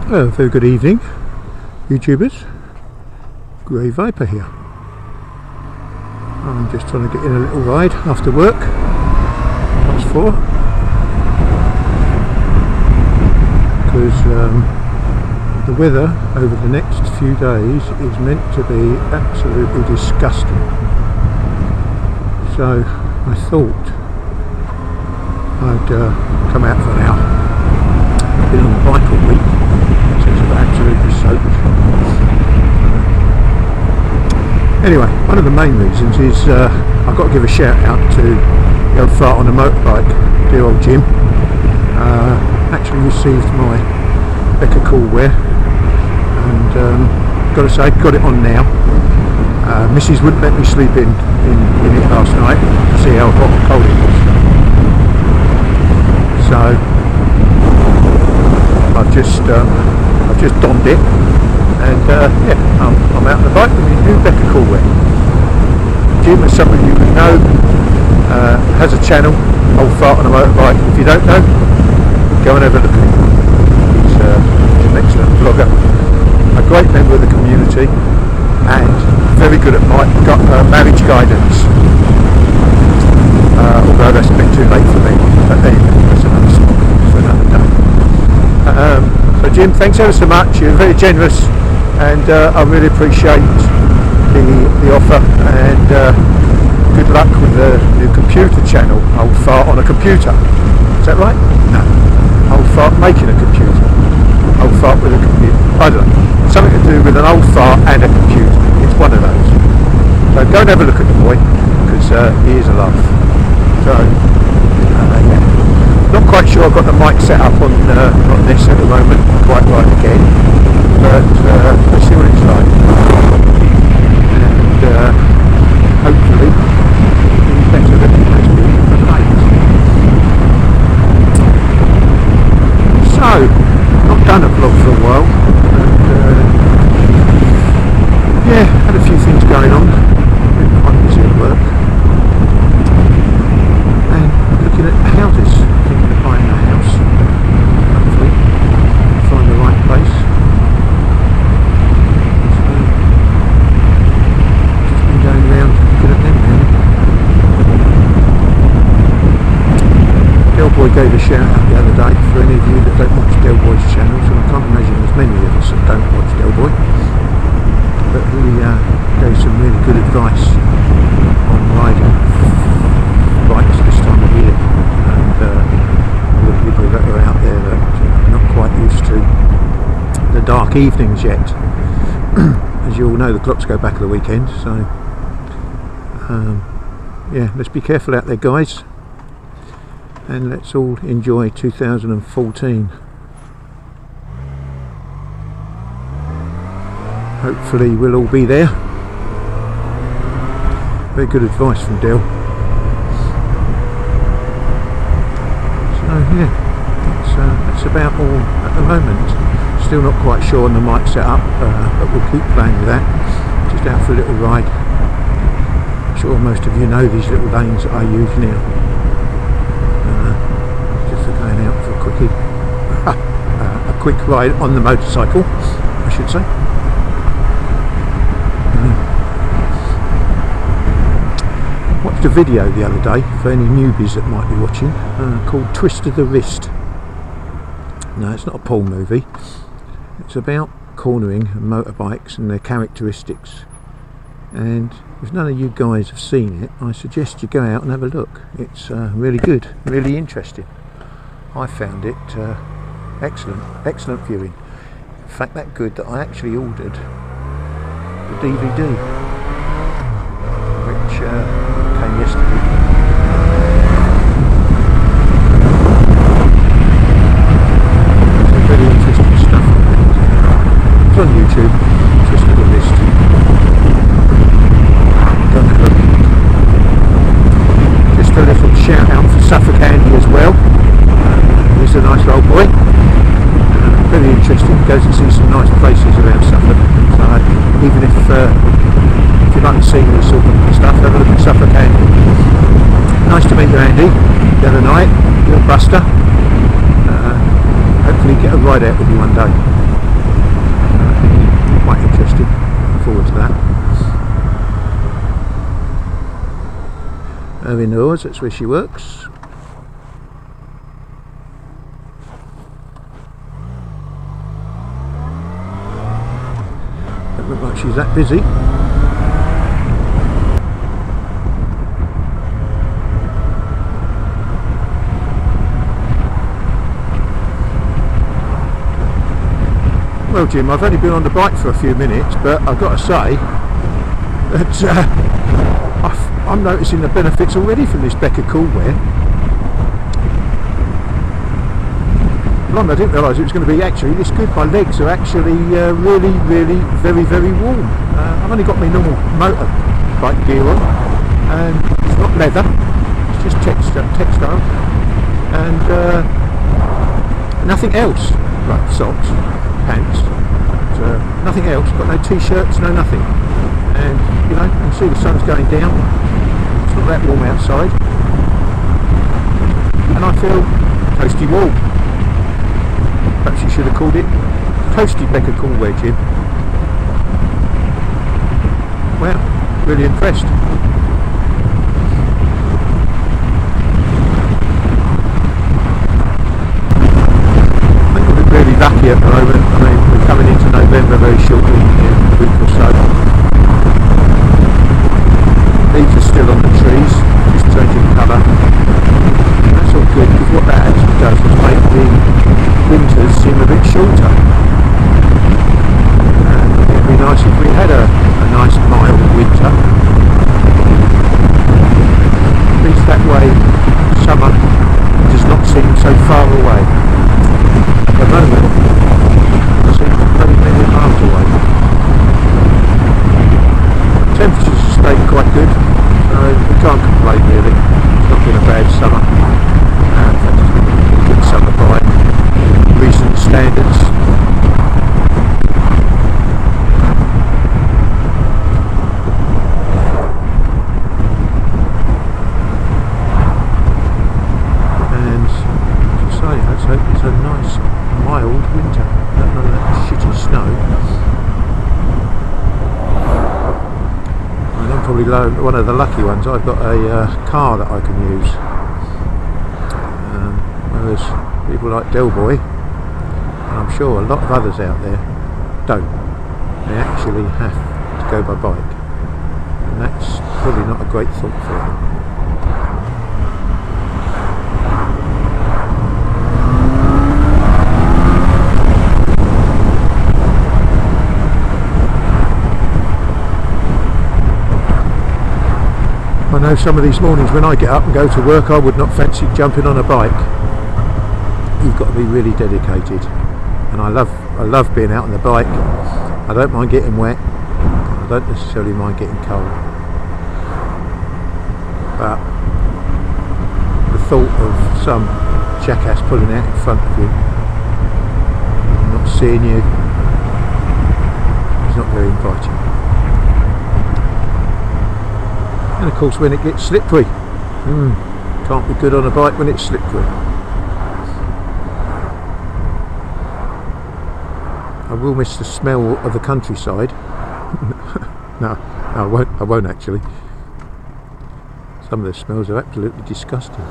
Well, very good evening, YouTubers. Grey Viper here. I'm just trying to get in a little ride after work. That's for because the weather over the next few days is meant to be absolutely disgusting. So I thought I'd come out for an hour. I've been on the bike all week. Absolutely soaked. Anyway, one of the main reasons is I've got to give a shout out to the old fart on a motorbike, dear old Jim. Actually received my Beckacoolwear, and got to say, got it on now. Mrs. wouldn't let me sleep in it last night to see how hot and cold it was. So I've just donned it, and yeah, I'm out on the bike with my new Beckacoolwear. Jim, as some of you would know, has a channel, Old Fart on a Motorbike. If you don't know, go and have a look at him. He's an excellent vlogger, a great member of the community, and very good at marriage guidance. Although that's a bit too late for me, but anyway, that's another story for another day. So Jim, thanks ever so much. You're very generous, and I really appreciate the offer, and good luck with the new computer channel, Old Fart on a Computer. Is that right? No. Old Fart making a computer. Old Fart with a computer. I don't know. Something to do with an old fart and a computer. It's one of those. So go and have a look at the boy, because he is a laugh. So, yeah. Not quite sure I've got the mic set up on this at the moment, quite right again, but let's see what it's like, and hopefully it'll be better than it has been for late. So, not done a vlog for a while, and yeah, had a few things going on, been quite busy at work, and looking at houses. Buying a house, hopefully find the right place. So, just been going around looking at them now. Del Boy gave a shout out the other day for any of you that don't watch Del Boy's channel, so I can't imagine there's many of us that don't watch Del Boy, but he gave some really good advice on riding bikes this time of year, and people that are out there that are not quite used to the dark evenings yet. As you all know, the clocks go back at the weekend, so yeah, let's be careful out there, guys, and let's all enjoy 2014. Hopefully we'll all be there. Very good advice from Dale. Yeah, that's about all at the moment. Still not quite sure on the mic setup, but we'll keep playing with that. Just out for a little ride. I'm sure most of you know these little lanes that I use now. Just for going out for a quickie. A quick ride on the motorcycle, I should say. Watched a video the other day for any newbies that might be watching, called Twist of the Wrist. No, it's not a Paul movie. It's about cornering and motorbikes and their characteristics, and if none of you guys have seen it, I suggest you go out and have a look. It's really good, really interesting. I found it excellent viewing. In fact, that good that I actually ordered the DVD, which came yesterday. So very interesting stuff. It's on YouTube. Twist of the Wrist. Go and have a look. Just a little shout out for Suffolk Andy as well. He's a nice old boy. Very interesting. Goes and sees some nice places around Suffolk. So even if you like the scenery sort of stuff, have a look at Suffolk Andy. Nice to meet you, Andy, the other night, little Buster. Hopefully get a ride out with you one day. quite interesting. Looking forward to that. Irving Oars, that's where she works. Don't look like she's that busy. Well, Jim, I've only been on the bike for a few minutes, but I've got to say that I'm noticing the benefits already from this Beckacoolwear. Blimey, I didn't realise it was going to be actually this good. My legs are actually really, very warm. I've only got my normal motorbike gear on, and it's not leather, it's just textile, and nothing else. Right, socks, pants, but, nothing else. Got no t-shirts, no nothing. And you know, you can see the sun's going down. It's not that warm outside, and I feel toasty warm. Perhaps you should have called it toasty Beckacoolwear, Jim. Well, really impressed. Really lucky at the moment. I mean, we're coming into November very shortly, in a week or so. Leaves are still on the trees, just changing colour. That's all good, because what that actually does is make the winters seem a bit shorter. And it'd be nice if we had a nice mild winter. At least that way summer does not seem so far away. At the moment, it seems very many miles away. Temperatures have stayed quite good, so we can't complain really. It's not been a bad summer. In fact, it's been a good summer by recent standards. And as I say, let's hope it's a nice mild winter, none of that shitty snow. And I'm probably one of the lucky ones. I've got a car that I can use, whereas people like Del Boy, and I'm sure a lot of others out there, don't. They actually have to go by bike, and that's probably not a great thought for them. I know some of these mornings when I get up and go to work, I would not fancy jumping on a bike. You've got to be really dedicated, and I love being out on the bike. I don't mind getting wet, I don't necessarily mind getting cold, but the thought of some jackass pulling out in front of you and not seeing you is not very inviting. And of course when it gets slippery, can't be good on a bike when it's slippery. I will miss the smell of the countryside. No, I won't actually. Some of the smells are absolutely disgusting.